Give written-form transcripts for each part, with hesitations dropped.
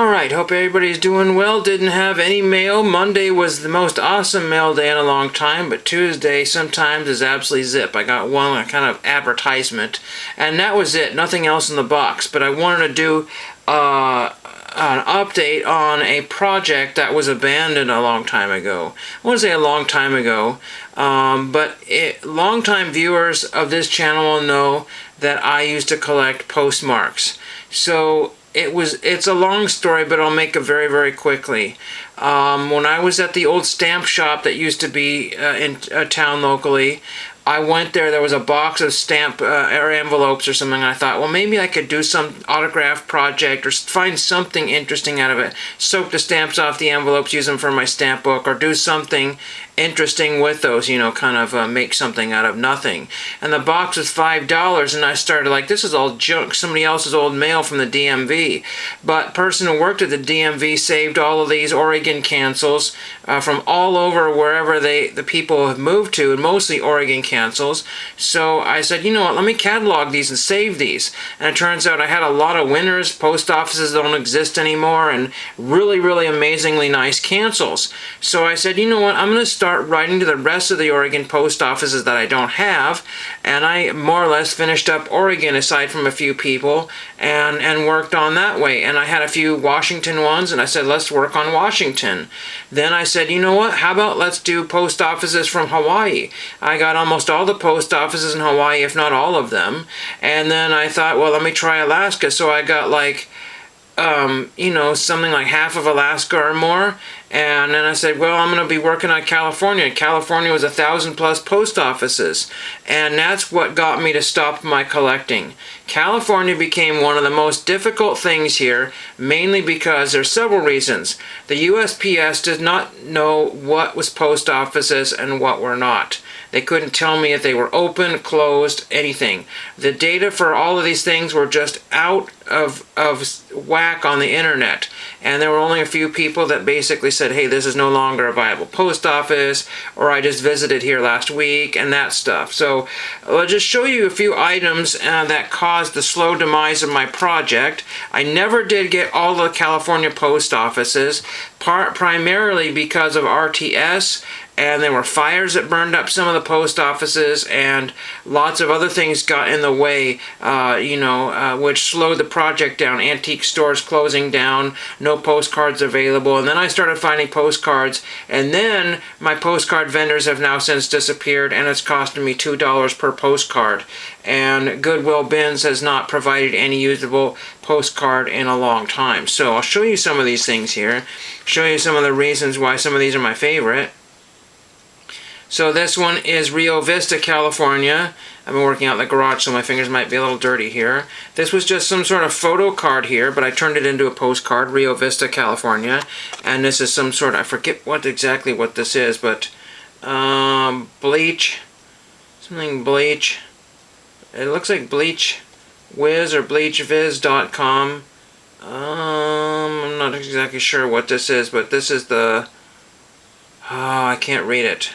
Alright, hope everybody's doing well. Didn't have any mail. Monday was the most awesome mail day in a long time, but Tuesday sometimes is absolutely zip. I got one kind of advertisement, and that was it. Nothing else in the box. But I wanted to do an update on a project that was abandoned a long time ago. I wouldn't say a long time ago, but long-time viewers of this channel will know that I used to collect postmarks. So it's a long story, but I'll make it very, very quickly. When I was at the old stamp shop that used to be in a town locally, I went there was a box of stamp or envelopes or something. I thought, well, maybe I could do some autograph project or find something interesting out of it. Soak the stamps off the envelopes, use them for my stamp book, or do something interesting with those, kind of make something out of nothing. And the box was $5, and I started like, this is all junk, somebody else's old mail from the DMV. But person who worked at the DMV saved all of these Oregon cancels from all over wherever the people have moved to, and mostly Oregon cancels. So I said, you know what, let me catalog these and save these. And it turns out I had a lot of winners. Post offices don't exist anymore, and really, really amazingly nice cancels. So I said, you know what, I'm going to start writing to the rest of the Oregon post offices that I don't have, and I more or less finished up Oregon aside from a few people and worked on that way. And I had a few Washington ones, and I said, let's work on Washington. Then I said, you know what, how about let's do post offices from Hawaii. I got almost all the post offices in Hawaii, if not all of them. And then I thought, well, let me try Alaska. So I got like something like half of Alaska or more. And then I said, well, I'm going to be working on California. California was 1,000+ post offices. And that's what got me to stop my collecting. California became one of the most difficult things here, mainly because there's several reasons. The USPS did not know what was post offices and what were not. They couldn't tell me if they were open, closed, anything. The data for all of these things were just out of whack on the internet. And there were only a few people that basically said, hey, this is no longer a viable post office, or I just visited here last week, and that stuff. So I'll just show you a few items that caused the slow demise of my project. I never did get all the California post offices, primarily because of RTS, and there were fires that burned up some of the post offices, and lots of other things got in the way, which slowed the project down. Antique stores closing down, no postcards available, and then I started finding postcards, and then my postcard vendors have now since disappeared, and it's costing me $2 per postcard. And Goodwill Bins has not provided any usable postcard in a long time. So I'll show you some of these things here, show you some of the reasons why some of these are my favorite. So this one is Rio Vista, California. I've been working out in the garage, so my fingers might be a little dirty here. This was just some sort of photo card here, but I turned it into a postcard, Rio Vista, California. And this is some sort of, I forget exactly what this is, but bleach, something bleach. It looks like Bleach Wiz or BleachViz.com. I'm not exactly sure what this is, but this is the, I can't read it.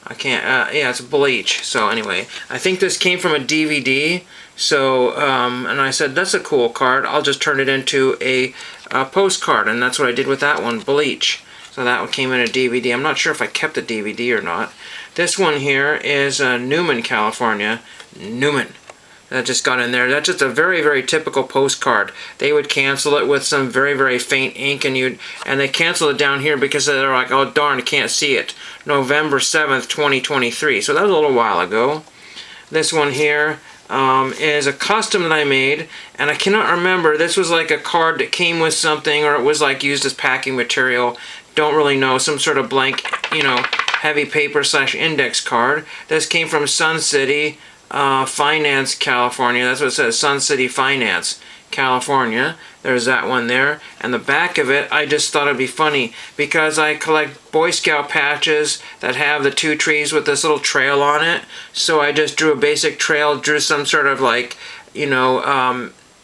I can't, yeah, it's bleach. So anyway, I think this came from a DVD. So, and I said, that's a cool card. I'll just turn it into a postcard. And that's what I did with that one, bleach. So that one came in a DVD. I'm not sure if I kept the DVD or not. This one here is Newman, California. Newman. That just got in there. That's just a very, very typical postcard. They would cancel it with some very, very faint ink, and they canceled it down here because they're like, oh darn, I can't see it. November 7th, 2023. So that was a little while ago. This one here is a custom that I made, and I cannot remember. This was like a card that came with something, or it was like used as packing material. Don't really know. Some sort of blank, heavy paper / index card. This came from Sun City Finance, California. That's what it says, Sun City Finance, California. There's that one there. And the back of it, I just thought it'd be funny because I collect Boy Scout patches that have the 2 trees with this little trail on it. So I just drew a basic trail, drew some sort of like,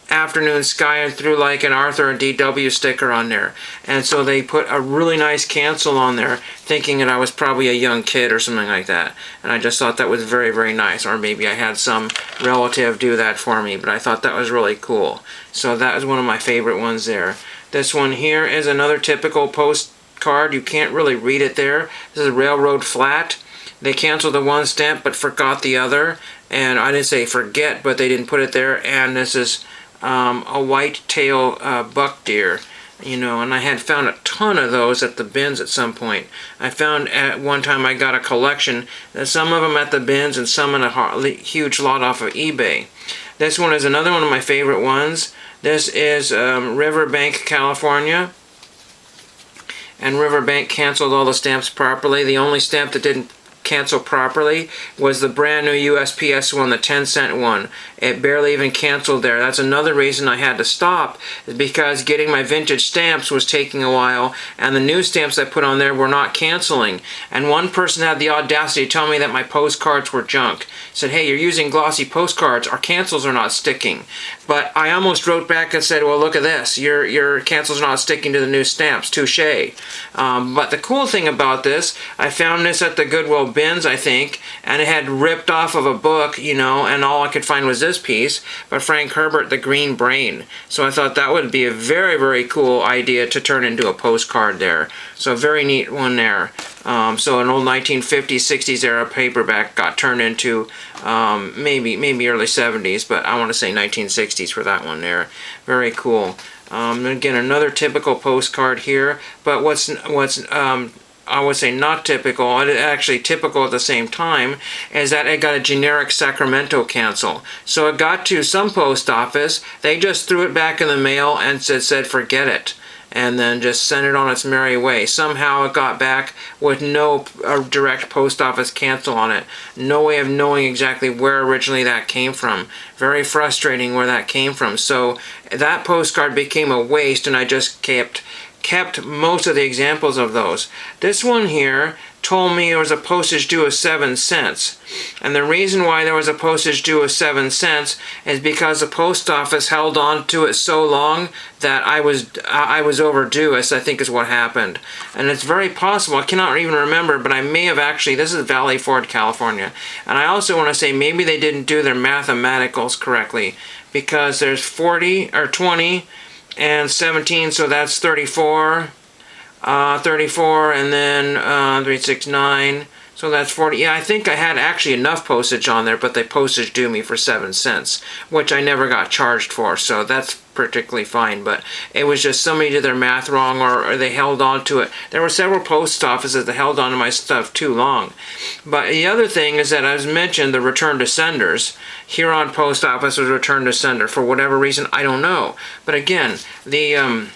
afternoon sky, and threw like an Arthur and DW sticker on there. And so they put a really nice cancel on there, thinking that I was probably a young kid or something like that. And I just thought that was very, very nice. Or maybe I had some relative do that for me, but I thought that was really cool. So that was one of my favorite ones there. This one here is another typical postcard. You can't really read it there. This is railroad flat. They canceled the one stamp but forgot the other. And I didn't say forget, but they didn't put it there. And this is a white-tail buck deer. You know, and I had found a ton of those at the bins at some point. I found at one time I got a collection, some of them at the bins and some in a huge lot off of eBay. This one is another one of my favorite ones. This is Riverbank, California. And Riverbank canceled all the stamps properly. The only stamp that didn't cancel properly was the brand new USPS one, the 10-cent one. It barely even canceled there. That's another reason I had to stop, is because getting my vintage stamps was taking a while, and the new stamps I put on there were not canceling. And one person had the audacity to tell me that my postcards were junk. Said, hey, you're using glossy postcards, our cancels are not sticking. But I almost wrote back and said, well, look at this, your cancels are not sticking to the new stamps, touche. But the cool thing about this, I found this at the Goodwill bins, I think, and it had ripped off of a book, you know, and all I could find was this piece by Frank Herbert, The Green Brain. So I thought that would be a very, very cool idea to turn into a postcard there. So a very neat one there. So an old 1950s, 60s era paperback got turned into maybe early 70s, but I want to say 1960s for that one there. Very cool. Again, another typical postcard here, but what's I would say not typical, actually typical at the same time, is that it got a generic Sacramento cancel. So it got to some post office, they just threw it back in the mail and said forget it, and then just sent it on its merry way. Somehow it got back with no direct post office cancel on it. No way of knowing exactly where originally that came from. Very frustrating where that came from. So that postcard became a waste, and I just kept most of the examples of those. This one here told me there was a postage due of 7 cents. And the reason why there was a postage due of 7 cents is because the post office held on to it so long that I was overdue, I think is what happened. And it's very possible, I cannot even remember, but I may have actually, this is Valley Forge, California. And I also want to say maybe they didn't do their mathematicals correctly, because there's 40 or 20 and 17, so that's 34, and then 369, so that's 40. Yeah, I think I had actually enough postage on there, but they postage due me for 7 cents, which I never got charged for, so that's particularly fine. But it was just somebody did their math wrong, or they held on to it. There were several post offices that held on to my stuff too long. But the other thing is that, as mentioned, the return to senders. Huron Post Office was returned to sender for whatever reason, I don't know. But again, there's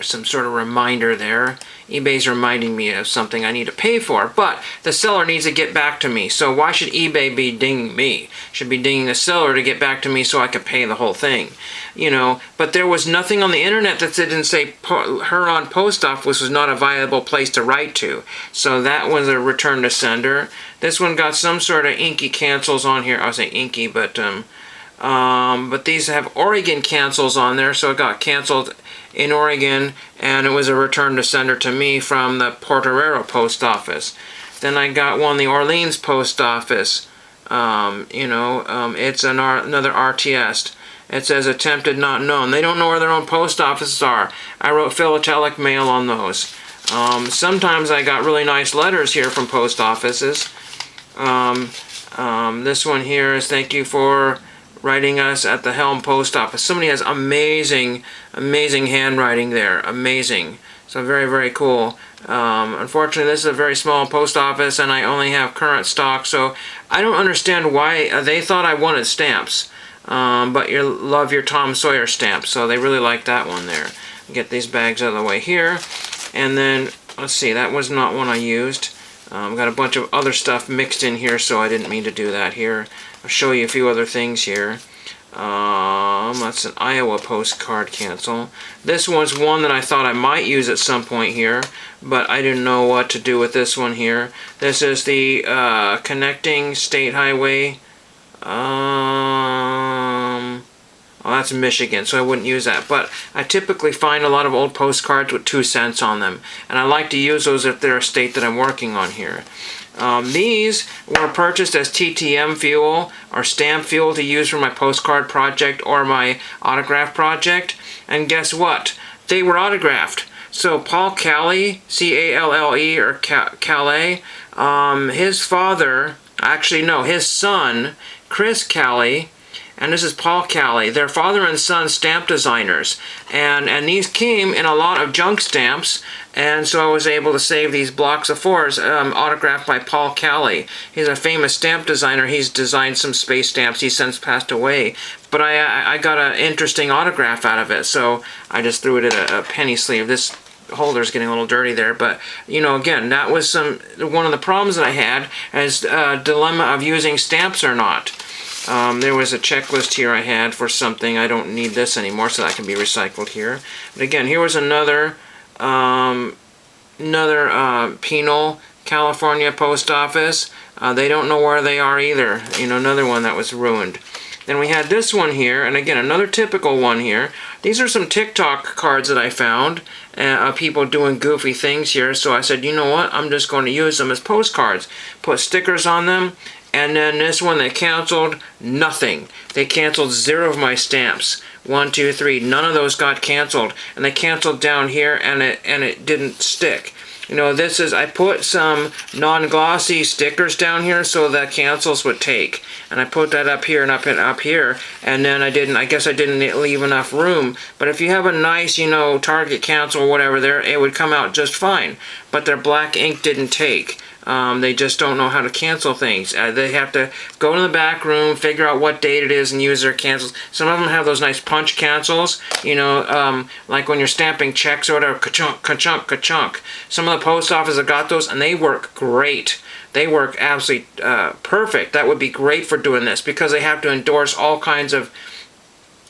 some sort of reminder there. eBay's reminding me of something I need to pay for, but the seller needs to get back to me. So why should eBay be dinging me? It should be dinging the seller to get back to me so I can pay the whole thing. You know, but there was nothing on the internet that didn't say Huron Post Office was not a viable place to write to. So that was a return to sender. This one got some sort of inky cancels on here. I was saying inky, but these have Oregon cancels on there, so it got canceled in Oregon, and it was a return to sender to me from the Portorero Post Office. Then I got one, the Orleans Post Office. It's another RTS. It says attempted not known. They don't know where their own post offices are. I wrote philatelic mail on those. Sometimes I got really nice letters here from post offices. This one here is thank you for writing us at the Helm Post Office. Somebody has amazing handwriting there. Amazing. So very, very cool. Unfortunately, this is a very small post office, and I only have current stock, so I don't understand why they thought I wanted stamps. But you love your Tom Sawyer stamp, so they really like that one there. Get these bags out of the way here, and then let's see, that was not one I used. Got a bunch of other stuff mixed in here, so I didn't mean to do that here. I'll show you a few other things here. That's an Iowa postcard cancel. This was one that I thought I might use at some point here, but I didn't know what to do with this one here. This is the connecting state highway. Well, that's Michigan, so I wouldn't use that. But I typically find a lot of old postcards with 2 cents on them, and I like to use those if they're a state that I'm working on here. These were purchased as TTM fuel or stamp fuel to use for my postcard project or my autograph project. And guess what? They were autographed. So Paul Calle, C-A-L-L-E, or Calle, his father, actually no, his son, Chris Calle, and this is Paul Calle. They're father and son stamp designers. And these came in a lot of junk stamps, and so I was able to save these blocks of fours autographed by Paul Calle. He's a famous stamp designer. He's designed some space stamps. He's since passed away. But I got an interesting autograph out of it, so I just threw it in a penny sleeve. This holder's getting a little dirty there, but you know, again, that was one of the problems that I had as a dilemma of using stamps or not. There was a checklist here I had for something. I don't need this anymore, so that can be recycled here. But again, here was another Pinole, California post office. They don't know where they are either. You know, another one that was ruined. Then we had this one here, and again, another typical one here. These are some TikTok cards that I found, people doing goofy things here, so I said, you know what, I'm just going to use them as postcards. Put stickers on them, and then this one they canceled, nothing. They canceled 0 of my stamps. 1, 2, 3, none of those got canceled, and they canceled down here, and it didn't stick. You know, this is, I put some non-glossy stickers down here so that cancels would take. And I put that up here and up here, and then I guess I didn't leave enough room. But if you have a nice, you know, Target cancel or whatever there, it would come out just fine. But their black ink didn't take. They just don't know how to cancel things. They have to go in the back room, figure out what date it is, and use their cancels. Some of them have those nice punch cancels, you know, like when you're stamping checks or whatever, ka-chunk, ka-chunk, ka-chunk. Some of the post offices have got those, and they work great. They work absolutely perfect. That would be great for doing this, because they have to endorse all kinds of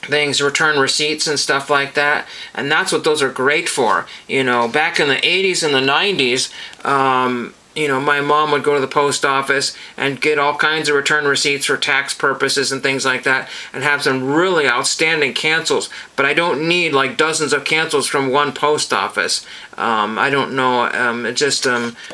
things, return receipts and stuff like that, and that's what those are great for. You know, back in the 80s and the 90s, you know, my mom would go to the post office and get all kinds of return receipts for tax purposes and things like that, and have some really outstanding cancels. But I don't need like dozens of cancels from one post office. I don't know. It just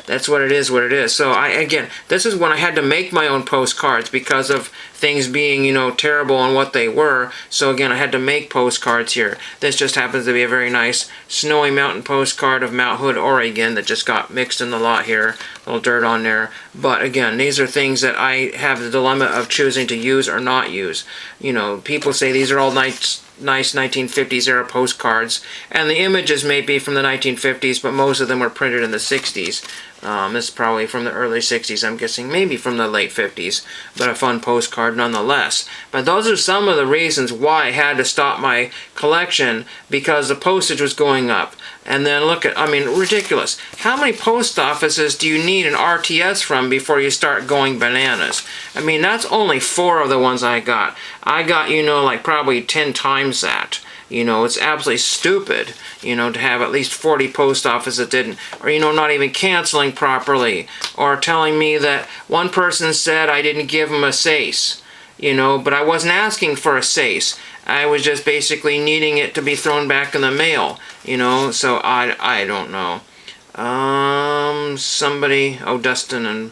that's what it is. So again, this is when I had to make my own postcards because of things being, you know, terrible on what they were. So again, I had to make postcards here. This just happens to be a very nice Snowy Mountain postcard of Mount Hood, Oregon, that just got mixed in the lot here. A little dirt on there. But again, these are things that I have the dilemma of choosing to use or not use. You know, people say these are all nice 1950s era postcards, and the images may be from the 1950s, but most of them were printed in the 60s. This is probably from the early 60s, I'm guessing, maybe from the late 50s, but a fun postcard nonetheless. But those are some of the reasons why I had to stop my collection, because the postage was going up. And then look at, I mean, ridiculous. How many post offices do you need an RTS from before you start going bananas? I mean, that's only 4 of the ones I got. I got, you know, like probably 10 times that. You know, it's absolutely stupid, you know, to have at least 40 post offices that didn't, or, you know, not even canceling properly, or telling me that one person said I didn't give them a SACE, you know, but I wasn't asking for a SACE. I was just basically needing it to be thrown back in the mail, you know, so I don't know. Somebody, Dustin and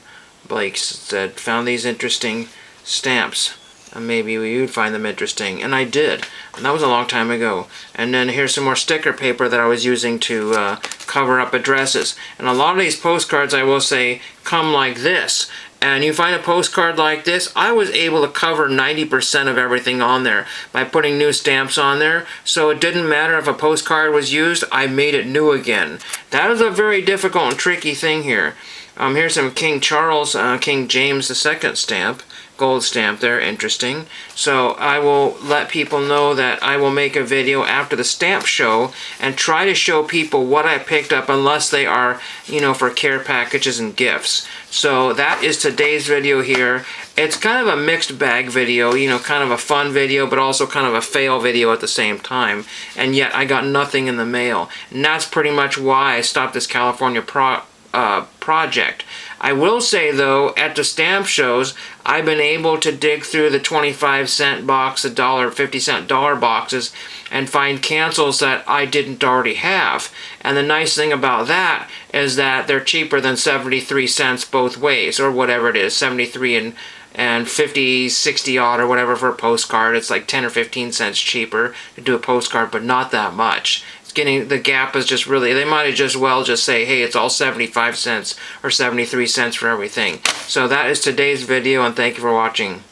Blake said, found these interesting stamps. Maybe you'd find them interesting, and I did, and that was a long time ago. And then here's some more sticker paper that I was using to cover up addresses. And a lot of these postcards, I will say, come like this. And you find a postcard like this, I was able to cover 90% of everything on there by putting new stamps on there. So it didn't matter if a postcard was used, I made it new again. That is a very difficult and tricky thing here. Here's some King Charles, King James II stamp. Gold stamp there, interesting. So I will let people know that I will make a video after the stamp show and try to show people what I picked up, unless they are, you know, for care packages and gifts. So that is today's video here. It's kind of a mixed bag video, you know, kind of a fun video, but also kind of a fail video at the same time. And yet I got nothing in the mail. And that's pretty much why I stopped this California project. I will say though, at the stamp shows, I've been able to dig through the 25-cent box, the $50-cent dollar boxes, and find cancels that I didn't already have. And the nice thing about that is that they're cheaper than 73 cents both ways, or whatever it is, 73 and 50, 60 odd or whatever for a postcard. It's like 10 or 15 cents cheaper to do a postcard, but not that much. It's getting, the gap is just really, they might as well just say, hey, it's all 75 cents or 73 cents for everything. So that is today's video, and thank you for watching.